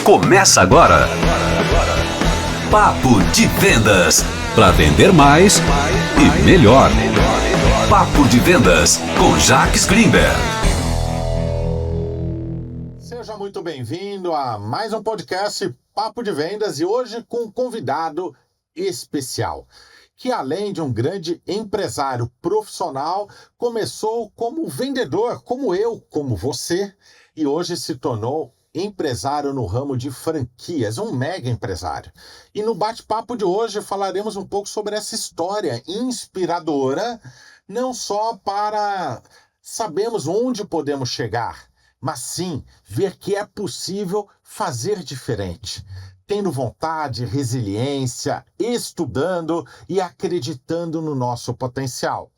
Começa agora. Papo de Vendas. Para vender mais e melhor. Papo de Vendas com Jacques Greenberg. Seja muito bem-vindo a mais um podcast Papo de Vendas e hoje com um convidado especial, que além de um grande empresário profissional, começou como vendedor, como eu, como você, e hoje se tornou empresário no ramo de franquias, um mega empresário. E no bate-papo de hoje falaremos um pouco sobre essa história inspiradora, não só para sabermos onde podemos chegar, mas sim ver que é possível fazer diferente, tendo vontade, resiliência, estudando e acreditando no nosso potencial.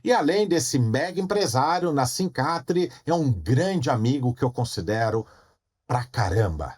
E além desse mega empresário, Nassim Khatri é um grande amigo que eu considero pra caramba.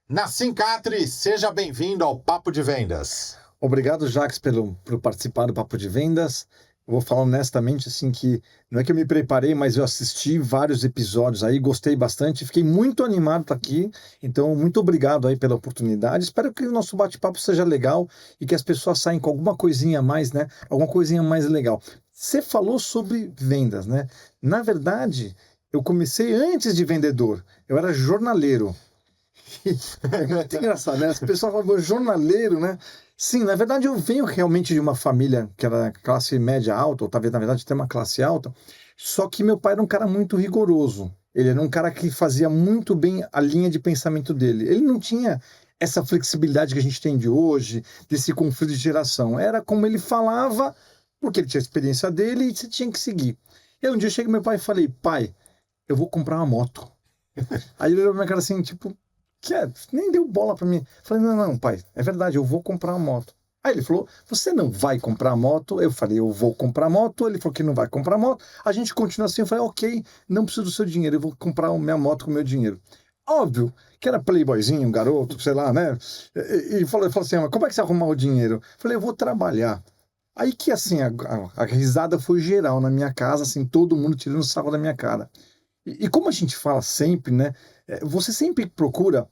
Nassim Khatri, seja bem-vindo ao Papo de Vendas. Obrigado, Jacques, por participar do Papo de Vendas. Eu vou falar honestamente, assim, que não é que eu me preparei, mas eu assisti vários episódios aí, gostei bastante, fiquei muito animado para aqui, então muito obrigado aí pela oportunidade. Espero que o nosso bate-papo seja legal e que as pessoas saiam com alguma coisinha a mais, né? Alguma coisinha mais legal. Você falou sobre vendas, né? Na verdade, eu comecei antes de vendedor, eu era jornaleiro. É muito engraçado, né? As pessoas falam jornaleiro, né? Sim, na verdade eu venho realmente de uma família que era classe média alta, ou talvez na verdade até uma classe alta, só que meu pai era um cara muito rigoroso. Ele era um cara que fazia muito bem a linha de pensamento dele. Ele não tinha essa flexibilidade que a gente tem de hoje, desse conflito de geração. Era como ele falava, porque ele tinha a experiência dele e você tinha que seguir. E aí um dia eu cheguei pro meu pai e falei, pai, eu vou comprar uma moto. Aí ele olhou pra minha cara assim, tipo, nem deu bola pra mim. Falei, não, pai, é verdade, eu vou comprar uma moto. Aí ele falou, você não vai comprar a moto? Eu falei, eu vou comprar a moto. Ele falou que não vai comprar a moto. A gente continua assim, eu falei, ok, não preciso do seu dinheiro, eu vou comprar a minha moto com o meu dinheiro. Óbvio que era playboyzinho, um garoto, sei lá, né? E falou assim, mas como é que você vai arrumar o dinheiro? Eu falei, eu vou trabalhar. Aí que assim, a risada foi geral na minha casa, assim, todo mundo tirando sarro da minha cara. E como a gente fala sempre, né? Você sempre procura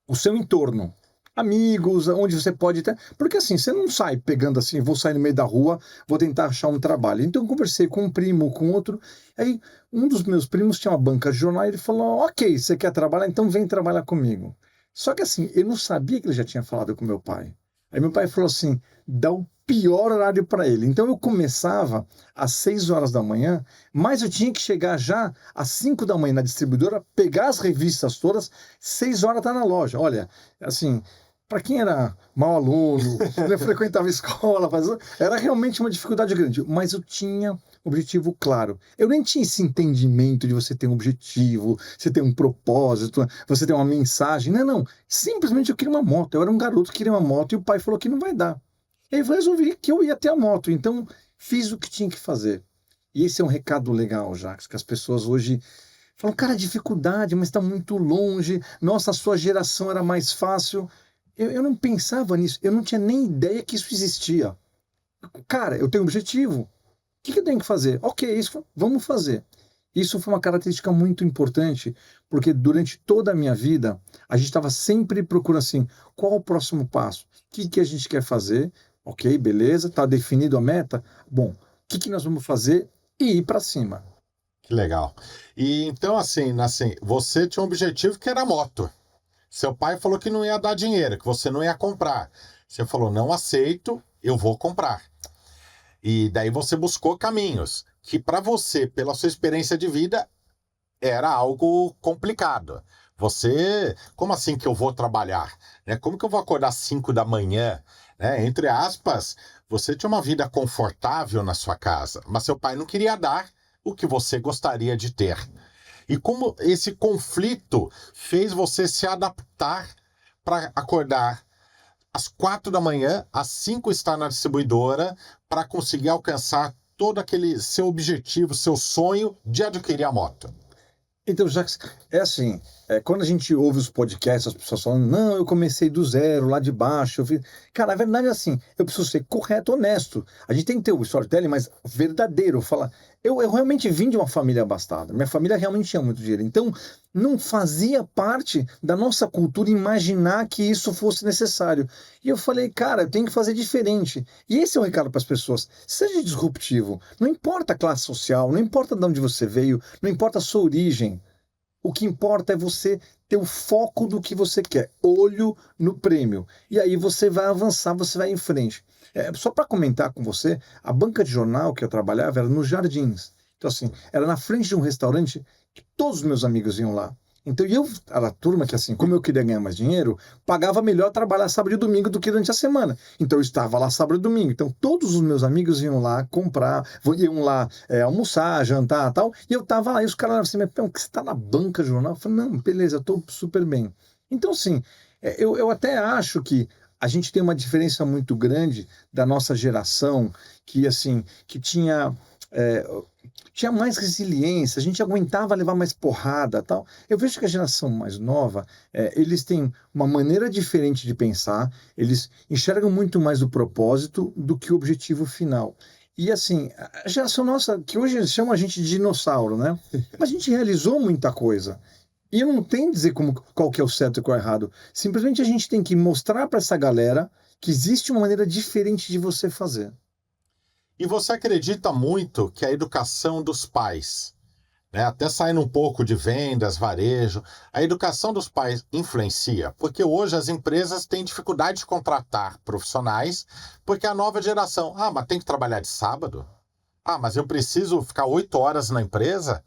o seu entorno, amigos, onde você pode ter. Porque assim, você não sai pegando assim, vou sair no meio da rua, vou tentar achar um trabalho. Então eu conversei com um primo, com outro. Aí um dos meus primos tinha uma banca de jornal e ele falou: ok, você quer trabalhar? Então vem trabalhar comigo. Só que assim, eu não sabia que ele já tinha falado com meu pai. Aí meu pai falou assim: dá o pior horário para ele. Então eu começava às 6 horas da manhã, mas eu tinha que chegar já às 5 da manhã na distribuidora, pegar as revistas todas, 6 horas tá na loja. Olha, assim, para quem era mau aluno, né, frequentava escola, era realmente uma dificuldade grande, mas eu tinha objetivo claro. Eu nem tinha esse entendimento de você ter um objetivo, você ter um propósito, você ter uma mensagem. Não. Simplesmente eu queria uma moto. Eu era um garoto que queria uma moto e o pai falou que não vai dar. E aí eu resolvi que eu ia ter a moto. Então fiz o que tinha que fazer. E esse é um recado legal, Jacques, que as pessoas hoje falam, cara, dificuldade, mas está muito longe. Nossa, a sua geração era mais fácil. Eu não pensava nisso. Eu não tinha nem ideia que isso existia. Cara, eu tenho um objetivo. O que eu tenho que fazer? Ok, isso vamos fazer. Isso foi uma característica muito importante, porque durante toda a minha vida, a gente estava sempre procurando assim, qual o próximo passo? O que a gente quer fazer? Ok, beleza, está definido a meta? Bom, o que nós vamos fazer? E ir para cima. Que legal. E então, assim, você tinha um objetivo que era a moto. Seu pai falou que não ia dar dinheiro, que você não ia comprar. Você falou, não aceito, eu vou comprar. E daí você buscou caminhos que para você, pela sua experiência de vida, era algo complicado. Você, como assim que eu vou trabalhar? Né? Como que eu vou acordar às 5 da manhã? Né? Entre aspas, você tinha uma vida confortável na sua casa, mas seu pai não queria dar o que você gostaria de ter. E como esse conflito fez você se adaptar para acordar às 4 da manhã, às 5 estar na distribuidora para conseguir alcançar todo aquele seu objetivo, seu sonho de adquirir a moto? Então, Jacques, é assim, quando a gente ouve os podcasts, as pessoas falando, não, eu comecei do zero, lá de baixo. Cara, a verdade é assim, eu preciso ser correto, honesto. A gente tem que ter o storytelling, mas verdadeiro. Eu realmente vim de uma família abastada. Minha família realmente tinha muito dinheiro. Então, não fazia parte da nossa cultura imaginar que isso fosse necessário. E eu falei, cara, eu tenho que fazer diferente. E esse é o recado para as pessoas. Seja disruptivo. Não importa a classe social, não importa de onde você veio, não importa a sua origem. O que importa é você ter o foco do que você quer, olho no prêmio. E aí você vai avançar, você vai em frente. Só para comentar com você, a banca de jornal que eu trabalhava era nos Jardins. Então, assim, era na frente de um restaurante que todos os meus amigos iam lá. Então, era a turma que, assim, como eu queria ganhar mais dinheiro, pagava melhor trabalhar sábado e domingo do que durante a semana. Então, eu estava lá sábado e domingo. Então, todos os meus amigos iam lá comprar, iam lá almoçar, jantar e tal. E eu estava lá. E os caras falavam assim, que você está na banca de jornal? Eu falei, não, beleza, eu estou super bem. Então, assim, eu até acho que a gente tem uma diferença muito grande da nossa geração, que, assim, que tinha mais resiliência, a gente aguentava levar mais porrada, tal. Eu vejo que a geração mais nova, eles têm uma maneira diferente de pensar, eles enxergam muito mais o propósito do que o objetivo final. E assim, a geração nossa, que hoje chama a gente de dinossauro, né? Mas a gente realizou muita coisa. E eu não tenho que dizer qual que é o certo e qual é o errado. Simplesmente a gente tem que mostrar para essa galera que existe uma maneira diferente de você fazer. E você acredita muito que a educação dos pais, né, até saindo um pouco de vendas, varejo, a educação dos pais influencia? Porque hoje as empresas têm dificuldade de contratar profissionais, porque a nova geração, mas tem que trabalhar de sábado? Mas eu preciso ficar 8 horas na empresa?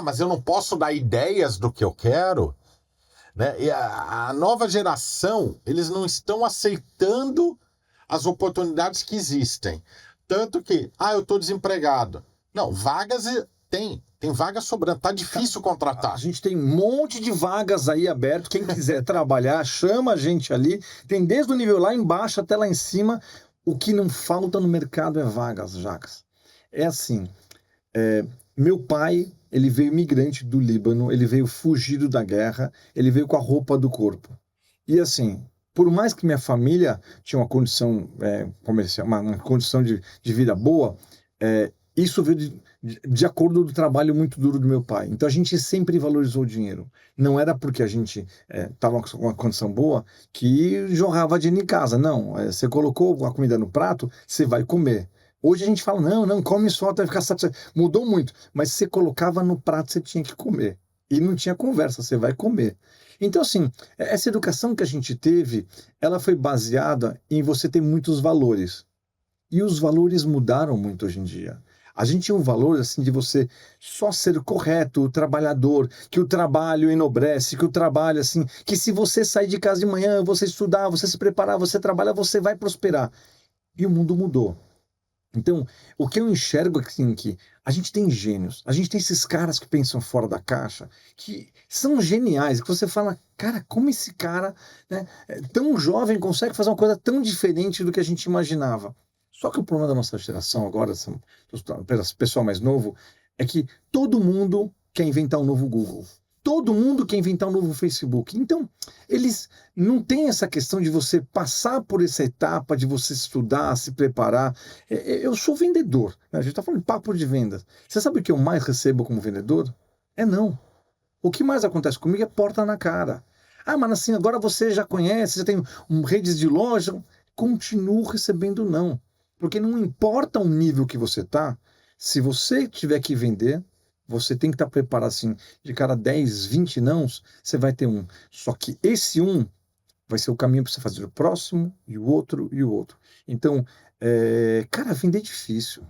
Mas eu não posso dar ideias do que eu quero? Né? E a nova geração, eles não estão aceitando as oportunidades que existem. Tanto que, eu estou desempregado. Não, vagas tem vaga sobrando, tá difícil contratar. A gente tem um monte de vagas aí aberto, quem quiser trabalhar, chama a gente ali, tem desde o nível lá embaixo até lá em cima, o que não falta no mercado é vagas, Jacques. É assim, meu pai, ele veio imigrante do Líbano, ele veio fugido da guerra, ele veio com a roupa do corpo. E assim, por mais que minha família tinha uma condição comercial, uma condição de vida boa, isso veio de acordo do trabalho muito duro do meu pai. Então a gente sempre valorizou o dinheiro. Não era porque a gente estava com uma condição boa que jorrava dinheiro em casa. Não, você colocou a comida no prato, você vai comer. Hoje a gente fala, não, come só até ficar satisfeito. Mudou muito, mas você colocava no prato, você tinha que comer. E não tinha conversa, você vai comer. Então, assim, essa educação que a gente teve, ela foi baseada em você ter muitos valores. E os valores mudaram muito hoje em dia. A gente tinha um valor, assim, de você só ser correto, o trabalhador, que o trabalho enobrece, que o trabalho, assim, que se você sair de casa de manhã, você estudar, você se preparar, você trabalhar, você vai prosperar. E o mundo mudou. Então, o que eu enxergo assim, que a gente tem gênios, a gente tem esses caras que pensam fora da caixa, que são geniais, que você fala, cara, como esse cara, né, tão jovem consegue fazer uma coisa tão diferente do que a gente imaginava. Só que o problema da nossa geração agora, o pessoal mais novo, é que todo mundo quer inventar um novo Google. Todo mundo quer inventar um novo Facebook. Então, eles não têm essa questão de você passar por essa etapa, de você estudar, se preparar. Eu sou vendedor, né? A gente está falando de papo de vendas. Você sabe o que eu mais recebo como vendedor? Não. O que mais acontece comigo é porta na cara. Mas assim, agora você já conhece, já tem redes de loja. Continuo recebendo não. Porque não importa o nível que você está, se você tiver que vender, você tem que estar preparado assim, de cada 10, 20 nãos, você vai ter um. Só que esse vai ser o caminho para você fazer o próximo, e o outro, e o outro. Então, cara, vender é difícil.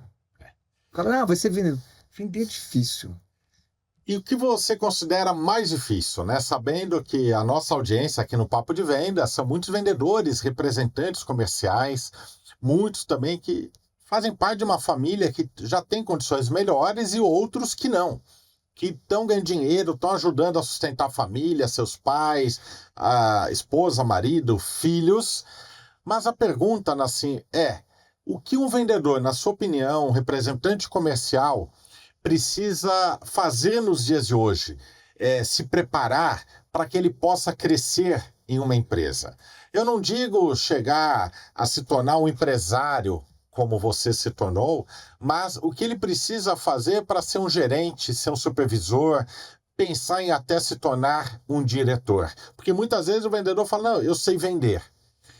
O cara, vai ser vendedor. Vender é difícil. E o que você considera mais difícil, né? Sabendo que a nossa audiência aqui no Papo de Vendas são muitos vendedores, representantes comerciais, muitos também que fazem parte de uma família que já tem condições melhores e outros que não, que estão ganhando dinheiro, estão ajudando a sustentar a família, seus pais, a esposa, marido, filhos. Mas a pergunta, assim, o que um vendedor, na sua opinião, um representante comercial, precisa fazer nos dias de hoje? Se preparar para que ele possa crescer em uma empresa? Eu não digo chegar a se tornar um empresário como você se tornou, mas o que ele precisa fazer para ser um gerente, ser um supervisor, pensar em até se tornar um diretor. Porque muitas vezes o vendedor fala, não, eu sei vender.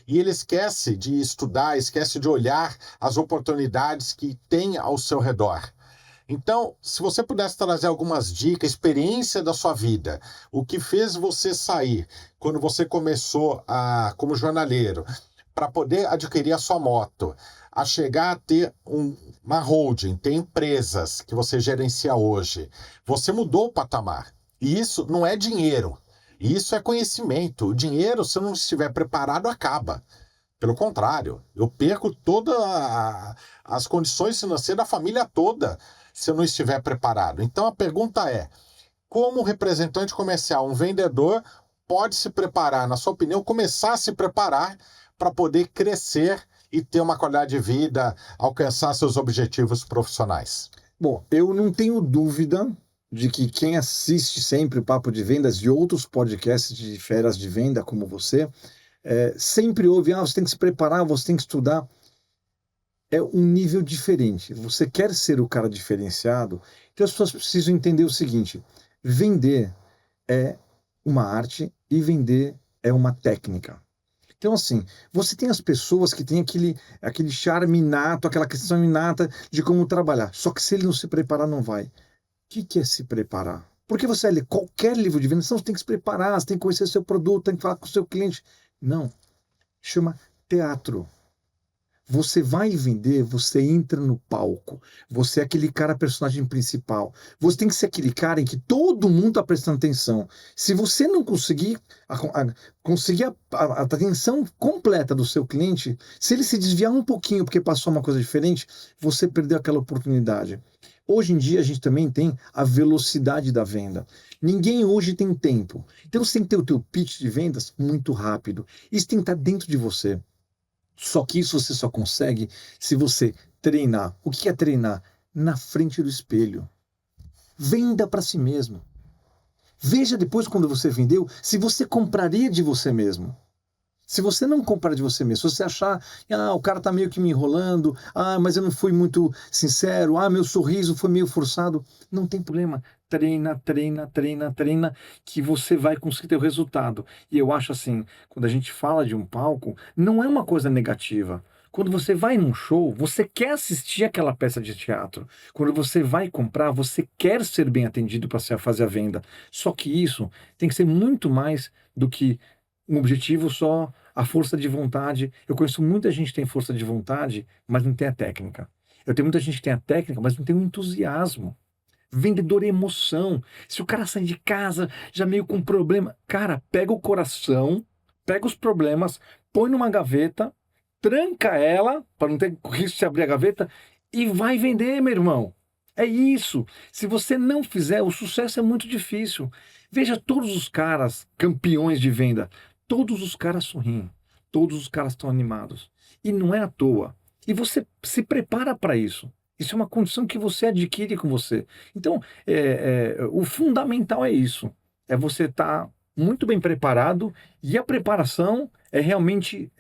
E ele esquece de estudar, esquece de olhar as oportunidades que tem ao seu redor. Então, se você pudesse trazer algumas dicas, experiência da sua vida, o que fez você sair quando você começou como jornaleiro, para poder adquirir a sua moto, a chegar a ter uma holding, ter empresas que você gerencia hoje, você mudou o patamar. E isso não é dinheiro, isso é conhecimento. O dinheiro, se eu não estiver preparado, acaba. Pelo contrário, eu perco todas as condições financeiras da família toda se eu não estiver preparado. Então a pergunta é, como representante comercial, um vendedor pode se preparar, na sua opinião, começar a se preparar para poder crescer e ter uma qualidade de vida, alcançar seus objetivos profissionais? Bom, eu não tenho dúvida de que quem assiste sempre o Papo de Vendas e outros podcasts de feras de venda como você, sempre ouve, você tem que se preparar, você tem que estudar. É um nível diferente. Você quer ser o cara diferenciado, então as pessoas precisam entender o seguinte, vender é uma arte e vender é uma técnica. Então, assim, você tem as pessoas que têm aquele charme inato, aquela questão inata de como trabalhar. Só que se ele não se preparar, não vai. O que é se preparar? Porque você lê qualquer livro de venda, você tem que se preparar, você tem que conhecer seu produto, tem que falar com o seu cliente. Não. Chama teatro. Você vai vender, você entra no palco. Você é aquele cara, personagem principal. Você tem que ser aquele cara em que todo mundo está prestando atenção. Se você não conseguir a atenção completa do seu cliente, se ele se desviar um pouquinho porque passou uma coisa diferente, você perdeu aquela oportunidade. Hoje em dia a gente também tem a velocidade da venda. Ninguém hoje tem tempo. Então você tem que ter o teu pitch de vendas muito rápido. Isso tem que estar dentro de você. Só que isso você só consegue se você treinar. O que é treinar? Na frente do espelho. Venda para si mesmo. Veja depois, quando você vendeu, se você compraria de você mesmo. Se você não comprar de você mesmo, se você achar, o cara está meio que me enrolando, mas eu não fui muito sincero, meu sorriso foi meio forçado, não tem problema. Treina, treina, treina, treina, que você vai conseguir ter o resultado. E eu acho assim, quando a gente fala de um palco, não é uma coisa negativa. Quando você vai num show, você quer assistir aquela peça de teatro. Quando você vai comprar, você quer ser bem atendido para fazer a venda. Só que isso tem que ser muito mais do que um objetivo só, a força de vontade. Eu conheço muita gente que tem força de vontade, mas não tem a técnica. Eu tenho muita gente que tem a técnica, mas não tem o entusiasmo. Vendedor é emoção. Se o cara sai de casa já meio com problema, cara, pega o coração, pega os problemas, põe numa gaveta, tranca ela, para não ter risco de abrir a gaveta, e vai vender, meu irmão. É isso. Se você não fizer, o sucesso é muito difícil. Veja todos os caras campeões de venda. Todos os caras sorriem. Todos os caras estão animados. E não é à toa. E você se prepara para isso. Isso é uma condição que você adquire com você. Então, o fundamental é isso. É você estar muito bem preparado e a preparação é realmente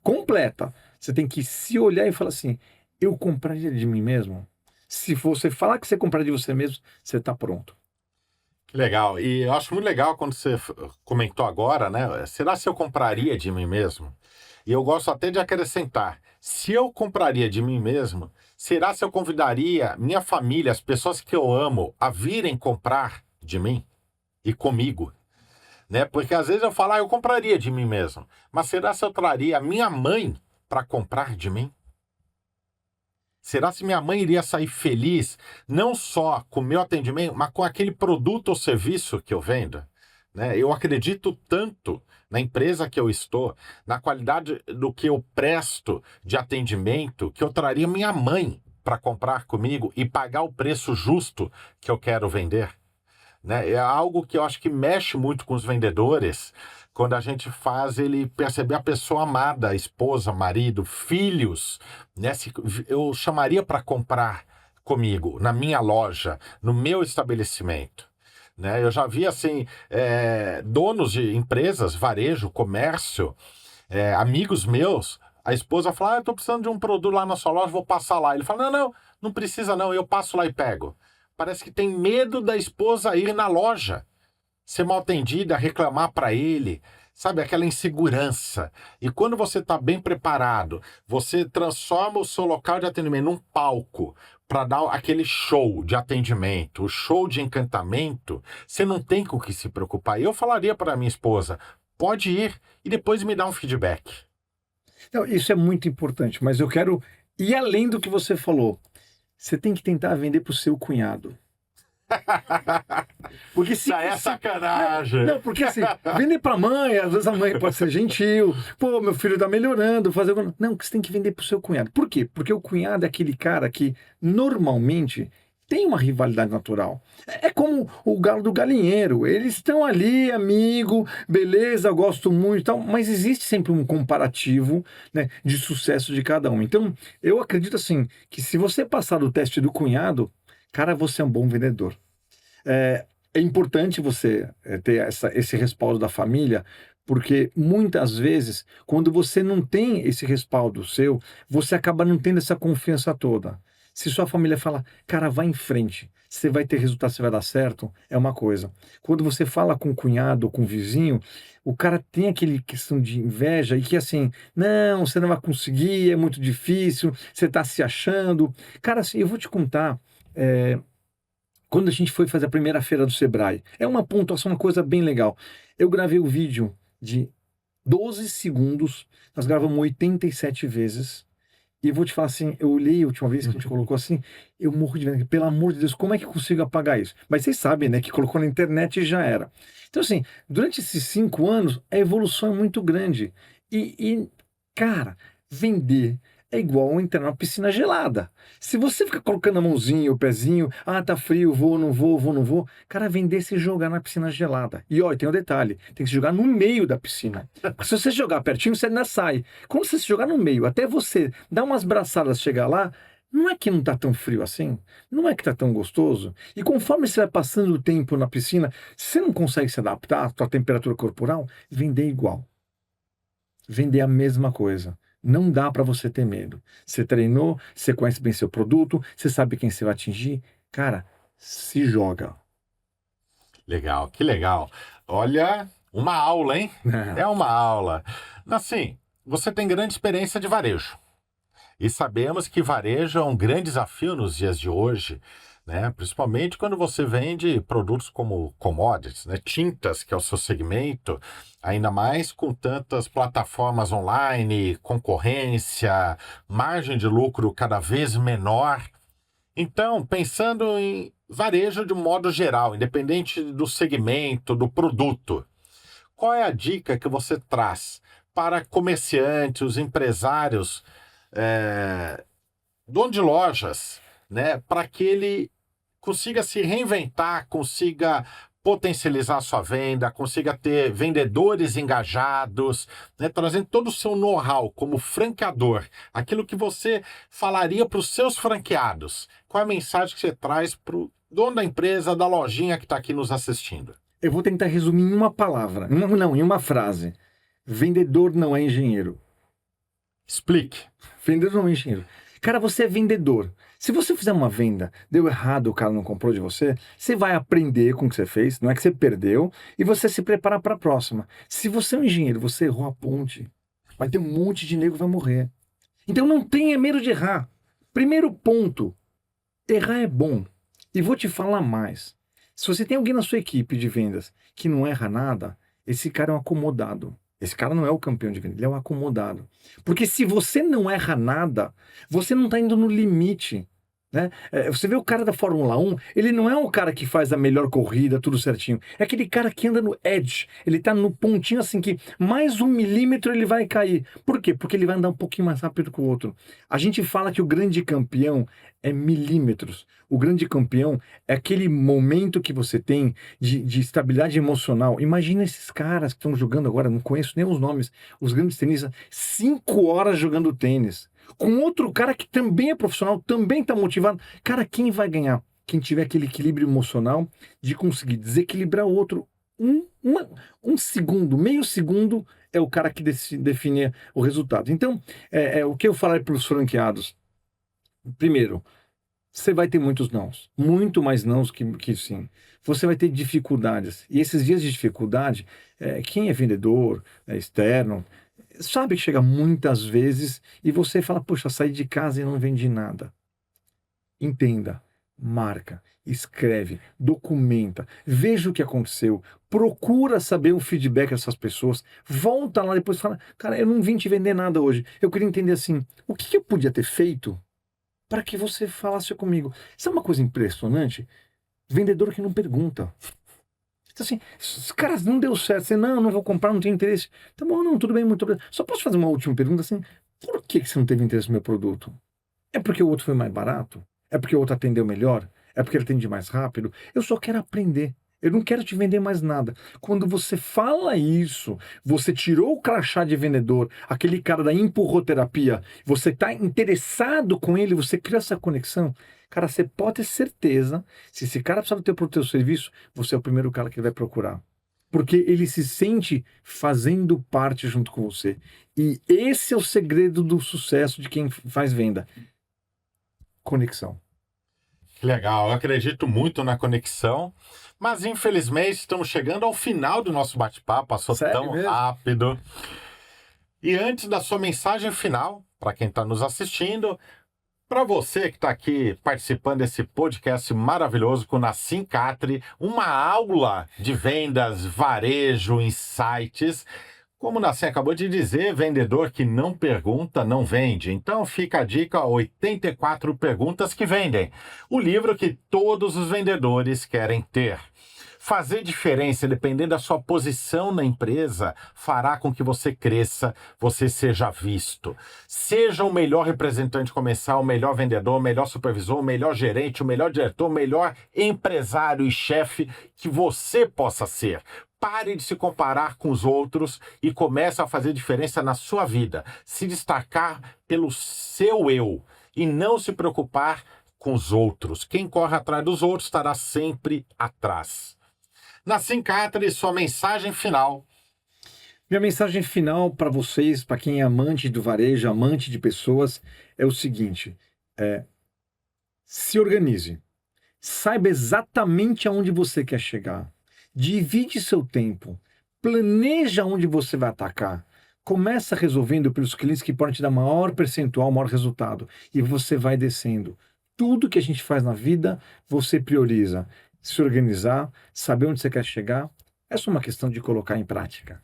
completa. Você tem que se olhar e falar assim, eu compraria de mim mesmo? Se você falar que você compraria de você mesmo, você está pronto. Legal. E eu acho muito legal quando você comentou agora, né? Será se eu compraria de mim mesmo? E eu gosto até de acrescentar, se eu compraria de mim mesmo, será se eu convidaria minha família, as pessoas que eu amo, a virem comprar de mim e comigo? Né? Porque às vezes eu falo, eu compraria de mim mesmo, mas será se eu traria a minha mãe para comprar de mim? Será se minha mãe iria sair feliz, não só com o meu atendimento, mas com aquele produto ou serviço que eu vendo? Né? Eu acredito tanto na empresa que eu estou, na qualidade do que eu presto de atendimento, que eu traria minha mãe para comprar comigo e pagar o preço justo que eu quero vender. Né? É algo que eu acho que mexe muito com os vendedores, quando a gente faz ele perceber a pessoa amada, a esposa, marido, filhos, né? Eu chamaria para comprar comigo, na minha loja, no meu estabelecimento. né? Eu já vi, assim, donos de empresas, varejo, comércio, amigos meus, a esposa fala, eu tô precisando de um produto lá na sua loja, vou passar lá. Ele fala, não precisa não, eu passo lá e pego. Parece que tem medo da esposa ir na loja, ser mal atendida, reclamar para ele, sabe, aquela insegurança. E quando você está bem preparado, você transforma o seu local de atendimento num palco para dar aquele show de atendimento, o show de encantamento, você não tem com o que se preocupar. Eu falaria para minha esposa, pode ir e depois me dá um feedback. Não, isso é muito importante, mas eu quero ir além do que você falou. Você tem que tentar vender para o seu cunhado. Porque se Já é sacanagem. Não, porque assim, vender pra mãe, às vezes a mãe pode ser gentil, pô, meu filho tá melhorando, fazer. Não, que você tem que vender pro seu cunhado. Por quê? Porque o cunhado é aquele cara que normalmente tem uma rivalidade natural. É como o galo do galinheiro. Eles estão ali, amigo, beleza, gosto muito e tal, mas existe sempre um comparativo, né, de sucesso de cada um. Então, eu acredito assim, que se você passar do teste do cunhado, cara, você é um bom vendedor. É importante você ter esse respaldo da família, porque muitas vezes, quando você não tem esse respaldo seu, você acaba não tendo essa confiança toda. Se sua família fala, cara, vai em frente, você vai ter resultado, você vai dar certo, é uma coisa. Quando você fala com o cunhado ou com o vizinho, o cara tem aquele questão de inveja e que assim, não, você não vai conseguir, é muito difícil, você está se achando. Cara, assim, eu vou te contar. Quando a gente foi fazer a primeira feira do Sebrae, é uma pontuação, uma coisa bem legal. Eu gravei o vídeo de 12 segundos, nós gravamos 87 vezes, e eu vou te falar assim, eu olhei a última vez que a gente colocou assim, eu morro de medo, pelo amor de Deus, como é que eu consigo apagar isso? Mas vocês sabem, né, que colocou na internet e já era. Então assim, durante esses 5 anos, a evolução é muito grande. Cara, vender é igual entrar numa piscina gelada. Se você ficar colocando a mãozinha, o pezinho, tá frio, vou, não vou. Cara, vender é se jogar na piscina gelada. E olha, tem um detalhe, tem que se jogar no meio da piscina. Porque se você jogar pertinho, você ainda sai. Quando você se jogar no meio, até você dar umas braçadas, chegar lá, não é que não tá tão frio assim, não é que tá tão gostoso. E conforme você vai passando o tempo na piscina, se você não consegue se adaptar à sua temperatura corporal, vender é igual. Vender é a mesma coisa. Não dá para você ter medo. Você treinou, você conhece bem seu produto, você sabe quem você vai atingir. Cara, se joga. Legal, que legal. Olha, uma aula, hein? É uma aula. Assim, você tem grande experiência de varejo. E sabemos que varejo é um grande desafio nos dias de hoje, né? Principalmente quando você vende produtos como commodities, né? Tintas, que é o seu segmento, ainda mais com tantas plataformas online, concorrência, margem de lucro cada vez menor. Então, pensando em varejo de um modo geral, independente do segmento, do produto, qual é a dica que você traz para comerciantes, os empresários, dono de lojas, né, para que ele consiga se reinventar, consiga potencializar a sua venda, consiga ter vendedores engajados, né, trazendo todo o seu know-how como franqueador, aquilo que você falaria para os seus franqueados. Qual é a mensagem que você traz para o dono da empresa, da lojinha que está aqui nos assistindo? Eu vou tentar resumir em uma palavra, em uma frase. Vendedor não é engenheiro. Explique. Vendedor não é engenheiro. Cara, você é vendedor. Se você fizer uma venda, deu errado, o cara não comprou de você, você vai aprender com o que você fez, não é que você perdeu, e você se prepara para a próxima. Se você é um engenheiro, você errou a ponte, vai ter um monte de nego que vai morrer. Então não tenha medo de errar. Primeiro ponto, errar é bom. E vou te falar mais. Se você tem alguém na sua equipe de vendas que não erra nada, esse cara é um acomodado. Esse cara não é o campeão de venda, ele é um acomodado. Porque se você não erra nada, você não está indo no limite. Né? Você vê o cara da Fórmula 1, ele não é um cara que faz a melhor corrida, tudo certinho. É aquele cara que anda no edge. Ele está no pontinho assim que mais 1 milímetro ele vai cair. Por quê? Porque ele vai andar um pouquinho mais rápido que o outro. A gente fala que o grande campeão é milímetros. O grande campeão é aquele momento que você tem de estabilidade emocional. Imagina esses caras que estão jogando agora, não conheço nem os nomes, os grandes tenistas, 5 horas jogando tênis. Com outro cara que também é profissional, também está motivado. Cara, quem vai ganhar? quem tiver aquele equilíbrio emocional de conseguir desequilibrar o outro. Um segundo, meio segundo é o cara que define o resultado. Então, o que eu falar para os franqueados? Primeiro, você vai ter muitos nãos, muito mais nãos que sim. Você vai ter dificuldades. E esses dias de dificuldade, quem é vendedor, externo, sabe que chega muitas vezes e você fala, poxa, saí de casa e não vendi nada. Entenda, marca, escreve, documenta, veja o que aconteceu, procura saber o feedback dessas pessoas, volta lá depois e fala, cara, eu não vim te vender nada hoje. Eu queria entender assim, o que eu podia ter feito para que você falasse comigo? Isso é uma coisa impressionante. Vendedor que não pergunta. Assim, os caras não deu certo. Você, não vou comprar, não tenho interesse. Tá bom, não, tudo bem, muito obrigado. Só posso fazer uma última pergunta assim? Por que você não teve interesse no meu produto? É porque o outro foi mais barato? É porque o outro atendeu melhor? É porque ele atende mais rápido? Eu só quero aprender. Eu não quero te vender mais nada. Quando você fala isso, você tirou o crachá de vendedor, aquele cara da empurroterapia, você está interessado com ele, você cria essa conexão. Cara, você pode ter certeza, se esse cara precisa do teu produto ou serviço, você é o primeiro cara que ele vai procurar. Porque ele se sente fazendo parte junto com você. E esse é o segredo do sucesso de quem faz venda. Conexão. Que legal, eu acredito muito na conexão, mas infelizmente estamos chegando ao final do nosso bate-papo, passou tão rápido. E antes da sua mensagem final, para quem está nos assistindo, para você que está aqui participando desse podcast maravilhoso com Nassim Khatri, uma aula de vendas, varejo, insights. Como o Nassim acabou de dizer, vendedor que não pergunta, não vende. Então fica a dica, 84 perguntas que vendem. O livro que todos os vendedores querem ter. Fazer diferença, dependendo da sua posição na empresa, fará com que você cresça, você seja visto. Seja o melhor representante comercial, o melhor vendedor, o melhor supervisor, o melhor gerente, o melhor diretor, o melhor empresário e chefe que você possa ser. Pare de se comparar com os outros e comece a fazer diferença na sua vida. Se destacar pelo seu eu e não se preocupar com os outros. Quem corre atrás dos outros estará sempre atrás. Nassim Khatri, sua mensagem final. Minha mensagem final para vocês, para quem é amante do varejo, amante de pessoas, é o seguinte. Se organize. Saiba exatamente aonde você quer chegar. Divide seu tempo, planeja onde você vai atacar, começa resolvendo pelos clientes que podem te dar maior percentual, maior resultado, e você vai descendo. Tudo que a gente faz na vida, você prioriza. Se organizar, saber onde você quer chegar, é só uma questão de colocar em prática.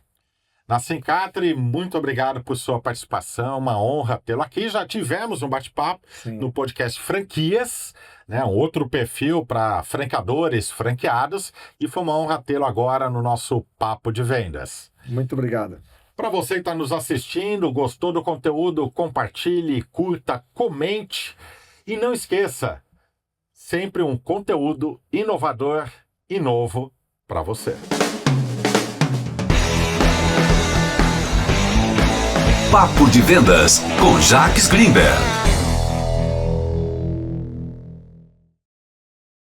Nassim Khatri, muito obrigado por sua participação, uma honra tê-lo aqui. Já tivemos um bate-papo no podcast Franquias, né, um outro perfil para franqueadores, franqueados, e foi uma honra tê-lo agora no nosso Papo de Vendas. Muito obrigado. Para você que está nos assistindo, gostou do conteúdo, compartilhe, curta, comente e não esqueça, sempre um conteúdo inovador e novo para você. Papo de Vendas com Jacques Greenberg.